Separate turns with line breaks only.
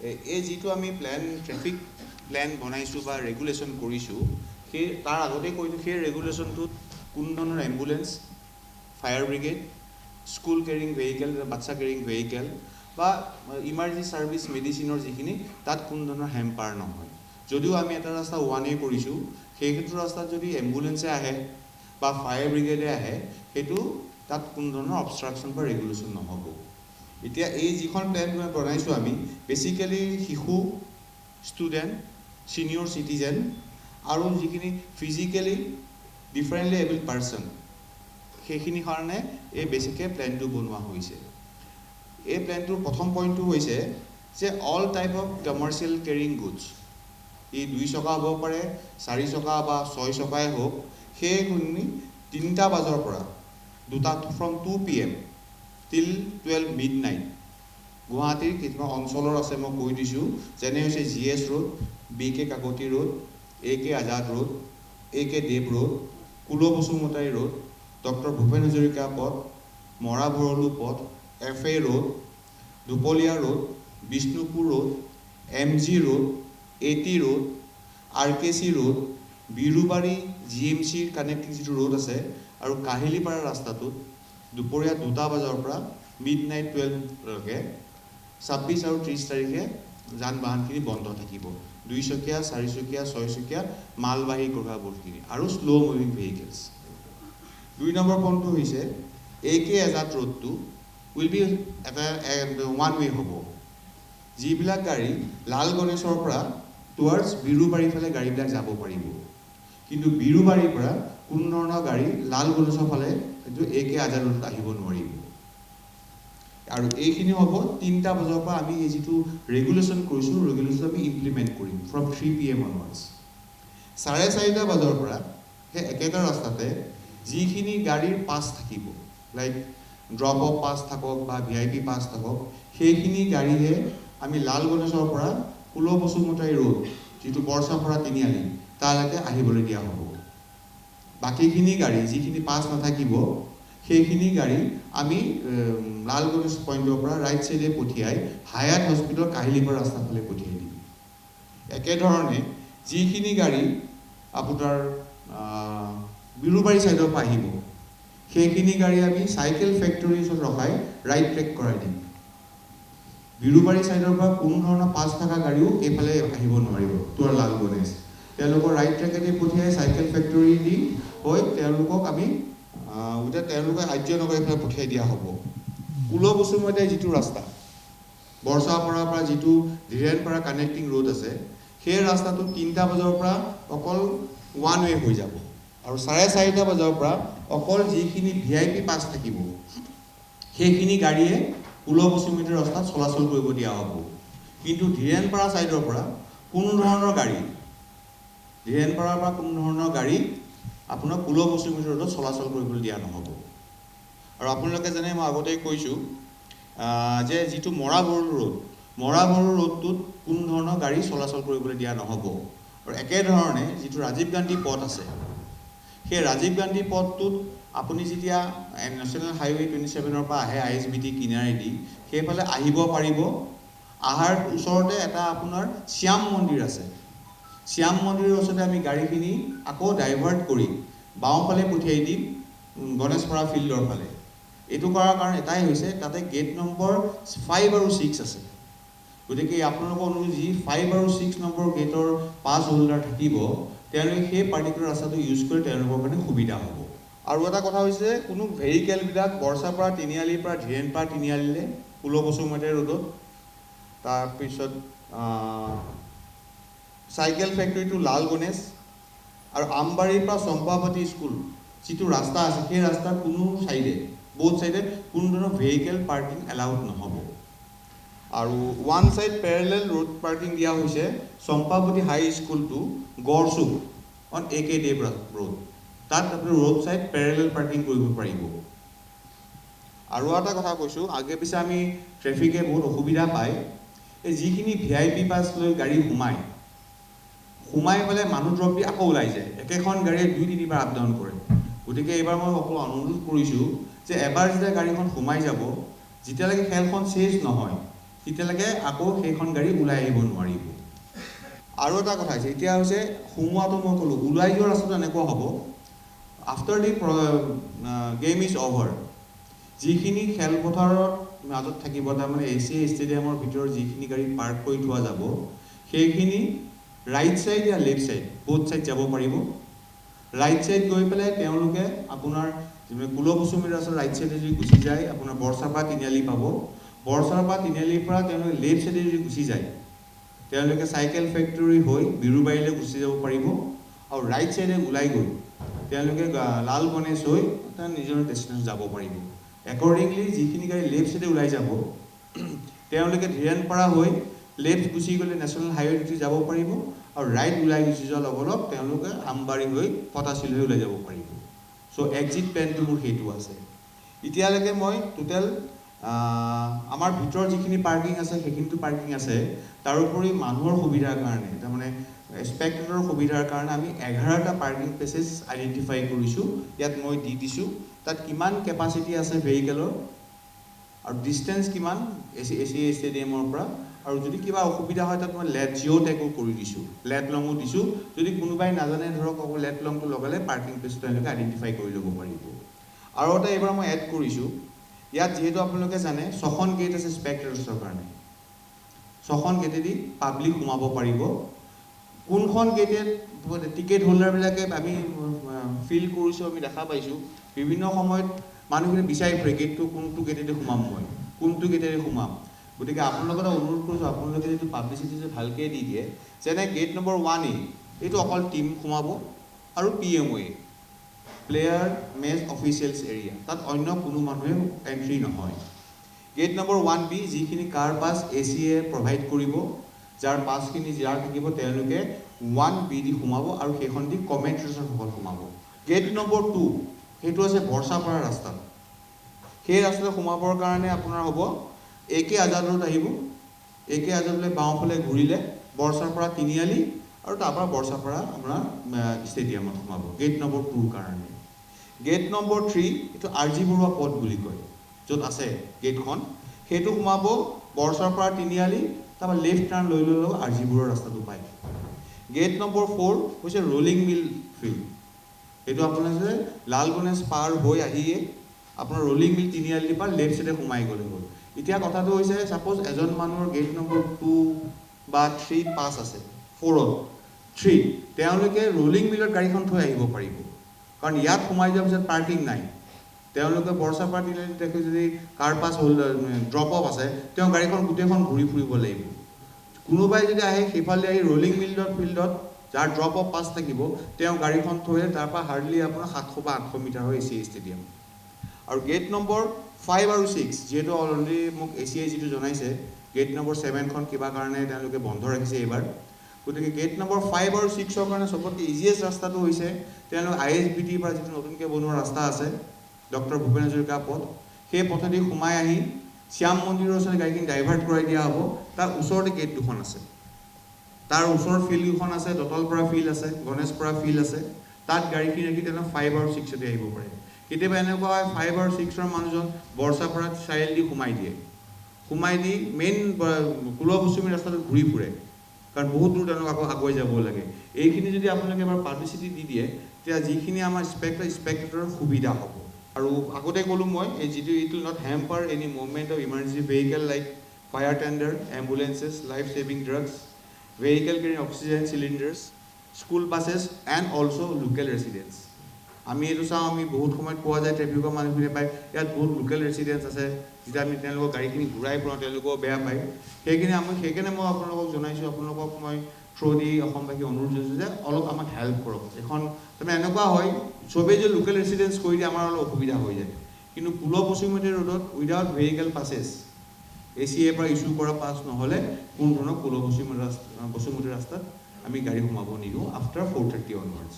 এই যিটো আমি ট্ৰেফিক প্লেন বনাইছোঁ বা ৰেগুলেশ্যন কৰিছোঁ, সেই তাৰ আগতে কৈছোঁ সেই ৰেগুলেশ্যনটোত কোনো ধৰণৰ ambulance, fire brigade, school carrying vehicle, বাচ্চা কেৰিং ভেহিকেল বা ইমাৰ্জেঞ্চি ছাৰ্ভিচ মেডিচিনৰ যিখিনি তাত কোনো ধৰণৰ হেম্পাৰ নহয়। যদিও আমি এটা ৰাস্তা ওৱান ৱে কৰিছোঁ, সেইটো ৰাস্তাত যদি এম্বুলেঞ্চে আহে বা ফায়াৰ ব্ৰিগেডে আহে, সেইটো তাত কোনো ধৰণৰ অবষ্ট্ৰাকশ্যন বা ৰেগুলেশ্যন নহ'ব। এতিয়া এই যিখন প্লেন বনাইছোঁ আমি, বেচিকেলি শিশু, ষ্টুডেণ্ট, ছিনিয়ৰ চিটিজেন আৰু যিখিনি ফিজিকেলি ডিফাৰেণ্টলি এবল পাৰ্চন, সেইখিনি কাৰণে এই বেছিকৈ প্লেনটো বনোৱা হৈছে। এই প্লেনটোৰ প্ৰথম পইণ্টটো হৈছে যে all type of commercial carrying goods, ই 2 চকা হ'ব পাৰে, 4 চকা বা 6 চকাই হওক, সেইখিনি 3টা বজাৰ পৰা ফ্ৰম 2 PM টিল 12 midnight গুৱাহাটীৰ কিছুমান অঞ্চলৰ আছে, মই কৈ দিছোঁ, যেনে হৈছে GS road, BK Kakati road, AK Azad road, AK Dev road, Kul Basumatary road, doctor Bhupen Hazarika পথ, মৰা ভৰলু পথ, FA road, Dupalia road, Bishnupur road, MG road, AT road, RKC road, Birubari GMCৰ কানেক্টিং যিটো ৰোড আছে, আৰু কাহিলীপাৰা ৰাস্তাটোত দুপৰীয়া 2টা বজাৰ পৰা midnight 12লৈকে 26 আৰু 30 তাৰিখে যান বাহনখিনি বন্ধ থাকিব। 2 চকীয়া, 4 চকীয়া, 6 চকীয়া মালবাহী কঢ়াবোৰখিনি আৰু শ্ল' মুভিং ভেহিকেলছ। 2 নম্বৰ পইণ্টটো হৈছে AK আজাদ ৰোডটো উইল বি এটা ওৱান ৱে হ'ব। যিবিলাক গাড়ী লাল গণেশৰ পৰা টুৱাৰ্ডছ বিৰুবাৰীৰ ফালে গাড়ীবিলাক যাব পাৰিব, কিন্তু বিৰুবাৰীৰ পৰা কোনো ধৰণৰ গাড়ী লাল গণেশৰ ফালে সেইটো AK আজাদ ৰোডত আহিব নোৱাৰিব। আৰু এইখিনি হ'ব 3টা বজাৰ পৰা আমি এই যিটো ৰেগুলেশ্যন কৰিছোঁ, ৰেগুলেশ্যন আমি ইমপ্লিমেণ্ট কৰিম ফ্ৰম 3 PM অনৱাৰ্ডছ। 4:30 বজাৰ পৰা সেই একেটা ৰাস্তাতে যিখিনি গাড়ীৰ পাছ থাকিব, লাইক ড্ৰপ অফ পাছ থাকক বা VIP পাছ থাকক, সেইখিনি গাড়ীহে আমি লাল গণেশৰ পৰা কুল বসুমতাৰী ৰোড, যিটো বৰচাপৰা তিনিআলি, তালৈকে আহিবলৈ দিয়া হ'ব। বাকীখিনি গাড়ী যিখিনি পাছ নাথাকিব, সেইখিনি গাড়ী আমি লাল গণেশ পইণ্টৰ পৰা ৰাইট ছাইডে পঠিয়াই হায়াত হস্পিটেল কাহিলীপাৰা ৰাস্তাৰ ফালে পঠিয়াই দিম। একেধৰণে যিখিনি গাড়ী আপোনাৰ বিৰুবাৰী ছাইডৰ পৰা আহিব, সেইখিনি গাড়ী আমি চাইকেল ফেক্টৰীৰ ওচৰত ৰখাই ৰাইট ট্ৰেক কৰাই দিম। বিৰুবাৰী ছাইডৰ পৰা কোনো ধৰণৰ পাছ থকা গাড়ীও এইফালে আহিব নোৱাৰিব তোমাৰ লাল গণেশ। তেওঁলোকৰ ৰাইট ট্ৰেকেদি পঠিয়াই চাইকেল ফেক্টৰী দি হৈ তেওঁলোকক আমি তেওঁলোকে আৰ্যনগৰ এইফালে পঠিয়াই দিয়া হ'ব। কুল বসুমতাৰী যিটো ৰাস্তা বৰচাপৰাৰ পৰা যিটো ধীৰেণপাৰা কানেক্টিং ৰোড আছে, সেই ৰাস্তাটো 3টা বজাৰ পৰা অকল ওৱান ৱে হৈ যাব, আৰু 4:30 বজাৰ পৰা অকল যিখিনি VIP পাছ থাকিব সেইখিনি গাড়ীয়ে কুল বসুমতাৰী ৰাস্তাত চলাচল কৰিব দিয়া হ'ব। কিন্তু ধীৰেণপাৰা ছাইডৰ পৰা কোনো ধৰণৰ গাড়ী আপোনাৰ কুল বসুমতাৰী ৰোডত চলাচল কৰিবলৈ দিয়া নহ'ব। আৰু আপোনালোকে জানে, মই আগতেই কৈছোঁ যে যিটো মৰা ভৰলু ৰোডটোত কোনো ধৰণৰ গাড়ী চলাচল কৰিবলৈ দিয়া নহ'ব। আৰু একেধৰণে যিটো ৰাজীৱ গান্ধী পথ আছে, সেই ৰাজীৱ গান্ধী পথটোত আপুনি যেতিয়া নেশ্যনেল হাইৱে 27ৰ পৰা আহে ISBT কিনাৰেদি, সেইফালে আহিব পাৰিব। আহাৰ ওচৰতে এটা আপোনাৰ শ্যাম মন্দিৰ আছে, শ্যাম মন্দিৰৰ ওচৰতে আমি গাড়ীখিনি আকৌ ডাইভাৰ্ট কৰি বাওঁফালে পঠিয়াই দিম গণেশপাৰা ফিল্ডৰ ফালে। এইটো কৰাৰ কাৰণ এটাই হৈছে, তাতে গেট নম্বৰ 5 আৰু 6 আছে। গতিকে আপোনালোকৰ অনুযায়ী যি 5 আৰু 6 নম্বৰ গেটৰ পাছ হোল্ডাৰ থাকিব, তেওঁলোকে সেই পাৰ্টিকুলাৰ ৰাস্তাটো ইউজ কৰি তেওঁলোকৰ কাৰণে সুবিধা হ'ব। আৰু এটা কথা হৈছে, কোনো ভেহিকেলবিলাক বৰচাপৰা তিনিআলিৰ পৰা ধীৰেণপাৰা তিনিআলিলৈ কুল বসুমতাৰী ৰোডত, তাৰপিছত চাইকেল ফেক্টৰী টু লাল গণেশ আৰু আমবাৰীৰ পৰা চম্পাৱতী স্কুল যিটো ৰাস্তা আছে, সেই ৰাস্তাৰ কোনো চাইডে বোথ চাইডে কোনো ধৰণৰ ভেহিকেল পাৰ্কিং এলাউড নহ'ব। আৰু one side parallel road parking দিয়া হৈছে Champawati high school to Garchuk on AK Dev road, তাত আপুনি ৰোড চাইড পেৰেলেল পাৰ্কিং কৰিব পাৰিব। আৰু এটা কথা কৈছোঁ, আগে পিছে আমি ট্ৰেফিকে বহুত অসুবিধা পায়, এই যিখিনি VIP পাছ লৈ গাড়ী সোমাই পেলাই মানুহ দ্ৰব্য আকৌ ওলাই যায়, একেখন গাড়ীয়ে 2-3 বাৰ আপ ডাউন কৰে। গতিকে এইবাৰ মই সকলো অনুৰোধ কৰিছোঁ যে এবাৰ যেতিয়া গাড়ীখন সোমাই যাব, যেতিয়ালৈকে খেলখন চেজ নহয়, তেতিয়ালৈকে আকৌ সেইখন গাড়ী ওলাই আহিব নোৱাৰিব। আৰু এটা কথা হৈছে, এতিয়া হৈছে সোমোৱাটো মই ক'লোঁ, ওলাই যোৱা ৰাস্তাটো এনেকুৱা হ'ব, after the game is over, যিখিনি খেলপথাৰত মাজত থাকিব, তাৰমানে এছিয়া ষ্টেডিয়ামৰ ভিতৰত যিখিনি গাড়ী পাৰ্ক কৰি থোৱা যাব, সেইখিনি ৰাইট ছাইড या লেফ্ট ছাইড বোথ ছাইড যাব পাৰিব। ৰাইট ছাইড গৈ পেলাই তেওঁলোকে আপোনাৰ কুলকুচুমী ৰাস্তাৰ ৰাইট ছাইডে যদি গুচি যায়, আপোনাৰ বৰচাপা তিনিআলি পাব। বৰচাপা তিনিআলিৰ পৰা তেওঁলোকে লেফ্ট ছাইডে যদি গুচি যায়, তেওঁলোকে চাইকেল ফেক্টৰী হৈ বিৰুবাৰীলৈ গুচি যাব পাৰিব। আৰু ৰাইট ছাইডে ওলাই গৈ তেওঁলোকে লাল গণেশ হৈ নিজৰ ডেষ্টিনেশ্যন যাব পাৰিব। একৰ্ডিংলি যিখিনি গাড়ী লেফ্ট ছাইডে ওলাই যাব, তেওঁলোকে ধীৰেণপাৰা হৈ লেফ্ট গুচি গ'লে নেশ্যনেল হাইৱে উঠি যাব পাৰিব। আৰু ৰাইট ওলাই গুচি যোৱাৰ লগে লগে তেওঁলোকে আমবাৰী হৈ ফটাচিল হৈ ওলাই যাব পাৰিব। চ' এক্সিট প্লেনটো মোৰ সেইটো আছে। এতিয়ালৈকে মই টোটেল আমাৰ ভিতৰত যিখিনি পাৰ্কিং আছে সেইখিনিতো পাৰ্কিং আছে, তাৰোপৰি মানুহৰ সুবিধাৰ কাৰণে, তাৰমানে স্পেক্টেটৰৰ সুবিধাৰ কাৰণে আমি 11টা পাৰ্কিং প্লেচেছ আইডেণ্টিফাই কৰিছোঁ। ইয়াত মই দি দিছোঁ তাত কিমান কেপাচিটি আছে ভেহিকেলৰ আৰু ডিষ্টেঞ্চ কিমান এছিয়া ষ্টেডিয়ামৰ পৰা। আৰু যদি কিবা অসুবিধা হয় তাত মই জিঅ' টেগো কৰি দিছোঁ, লেট লঙো দিছোঁ। যদি কোনোবাই নাজানে ধৰক লেট লংটো লগালে পাৰ্কিং প্লেচটো তেওঁলোকে আইডেণ্টিফাই কৰি ল'ব পাৰিব। আৰু এটা এইবাৰ মই এড কৰিছোঁ, ইয়াত যিহেতু আপোনালোকে জানে 6খন গেট আছে স্পেক্টেটৰ্ছৰ কাৰণে, 6খন গেটেদি পাব্লিক সোমাব পাৰিব। কোনখন গেটে টিকেট হোল্ডাৰবিলাকে আমি ফিল কৰিছোঁ, আমি দেখা পাইছোঁ বিভিন্ন সময়ত মানুহখিনি বিচাৰি ফুৰে গেটটো কোনটো গেটেদি সোমাম, মই কোনটো গেটেদি সোমাম। গতিকে আপোনালোকৰ অনুৰোধ কৰিছোঁ, আপোনালোকে যদি পাব্লিচিটি যদি ভালকৈ দি দিয়ে, যেনে গেট নম্বৰ 1A এইটো অকল টিম সোমাব আৰু PMOA player match officials area, তাত অন্য কোনো মানুহে এণ্ট্ৰি নহয়। গেট নম্বৰ 1B যিখিনি কাৰ পাছ ACA প্ৰভাইড কৰিব, যাৰ পাছখিনি যাৰ থাকিব তেওঁলোকে 1B দি সোমাব আৰু সেইখন দি কমেণ্ট্ৰেটৰসকল সোমাব। গেট নম্বৰ 2 সেইটো আছে বৰচাপাৰা ৰাস্তাত। সেই ৰাস্তাত সোমাবৰ কাৰণে আপোনাৰ হ'ব AK আজাদ ৰোড আহিব, AK আজাদলৈ বাওঁফালে ঘূৰিলে বৰচাপাৰা তিনিআলি আৰু তাৰপৰা বৰচাপাৰা আপোনাৰ ষ্টেডিয়ামত সোমাব গেট নম্বৰ 2ৰ কাৰণে। গেট নম্বৰ 3 এইটো RG বৰুৱা পথ বুলি কয়, য'ত আছে গেটখন, সেইটো সোমাব বৰচাপাৰা তিনিআলি, তাৰপৰা লেফ্ট টাৰ্ণ লৈ ল'লেও RG বৰুৱাৰ ৰাস্তাটো পায়। গেট নম্বৰ 4 হৈছে ৰলিং মিল ফিল্ড, সেইটো আপোনাৰ যে লাল গণেশ পাৰ হৈ আহিয়ে আপোনাৰ ৰলিং মিল তিনিআলিৰ পৰা লেফ্ট ছাইডে সোমাই গ'লে হ'ল। এতিয়া কথাটো হৈছে ছাপ'জ এজন মানুহৰ গেট নম্বৰ 2 বা 3 পাছ আছে, 4ত 3 তেওঁলোকে ৰলিং মিলত গাড়ীখন থৈ আহিব পাৰিব, কাৰণ ইয়াত সোমাই যোৱাৰ পিছত পাৰ্কিং নাই। তেওঁলোকে বৰচাপাৰা তিনিআলিত দেখি যদি কাৰ পাছ ড্ৰপ অফ আছে, তেওঁ গাড়ীখন গোটেইখন ঘূৰি ফুৰিব লাগিব। কোনোবাই যদি আহে সেইফালে আহি ৰলিং মিলৰ ফিল্ডত যাৰ ড্ৰপ অফ পাছ থাকিব, তেওঁ গাড়ীখন থৈ তাৰপৰা হাৰ্ডলি আপোনাৰ 700 বা 800 মিটাৰ হয় এছিয়া ষ্টেডিয়াম। আৰু গেট নম্বৰ 5 আৰু 6 যিহেতু অলৰেডি মোক ACA যিটো জনাইছে গেট নম্বৰ 7খন কিবা কাৰণে তেওঁলোকে বন্ধ ৰাখিছে এইবাৰ, গতিকে গেট নম্বৰ 5 আৰু 6ৰ কাৰণে চবতকৈ ইজিয়েষ্ট ৰাস্তাটো হৈছে তেওঁলোকে ISBTৰ পৰা যিটো নতুনকৈ বনোৱা ৰাস্তা আছে ডক্টৰ ভূপেন হাজৰিকা পথ, সেই পথেদি সোমাই আহি শ্যাম মন্দিৰৰ ওচৰত গাড়ীখিনি ডাইভাৰ্ট কৰাই দিয়া হ'ব। তাৰ ওচৰতে গেট দুখন আছে, তাৰ ওচৰত ফিল্ড দুখন আছে, দতলপৰা ফিল্ড আছে, গণেশপৰা ফিল্ড আছে, তাত গাড়ীখিনি ৰাখি তেওঁলোকে 5 আৰু 6তে আহিব পাৰে। কেতিয়াবা এনেকুৱা হয় 5 আৰু 6ৰ মানুহজন বৰচাপাৰাত চাৰিআলি সোমাই দিয়ে, সোমাই দি মেইন কুলকুচুমী ৰাস্তাটোত ঘূৰি ফুৰে, কাৰণ বহুত দূৰ তেওঁলোক আকৌ আগুৱাই যাব লাগে। এইখিনি যদি আপোনালোকে এবাৰ পাব্লিচিটি দি দিয়ে, তেতিয়া যিখিনি আমাৰ স্পেক্টেটৰৰ সুবিধা হ'ব। আৰু আগতে ক'লোঁ মই এই যিটো it will not hamper any movement of emergency vehicle like fire tender, ambulances, life saving drugs, vehicle carrying oxygen cylinders, school buses and also' local residents. আমি এইটো চাওঁ, আমি বহুত সময়ত পোৱা যায় ট্ৰেফিকৰ মানুহখিনিয়ে পায় ইয়াত বহুত লোকেল ৰেচিডেণ্টছ আছে, যেতিয়া আমি তেওঁলোকৰ গাড়ীখিনি ঘূৰাই ফুৰাওঁ তেওঁলোকেও বেয়া পায়। সেইকাৰণে মই আপোনালোকক জনাইছোঁ, আপোনালোকক মই থ্ৰু দি অসমবাসীক অনুৰোধ জনাইছোঁ যে অলপ আমাক হেল্প কৰক। এখন তাৰমানে এনেকুৱা হয় চবেই যে লোকেল ৰেচিডেণ্টছ কৰি দিয়ে আমাৰ অলপ অসুবিধা হৈ যায়, কিন্তু কুলকুচুমী ৰোডত উইদাউট ভেহিকেল পাছেছ ACAৰ পৰা ইছ্যু কৰা পাছ নহ'লে কোনো ধৰণৰ কুলকুচুমী ৰাস্তাত আমি গাড়ী সোমাব নিদিওঁ আফটাৰ 4:30 অনৱাৰ্ডছ।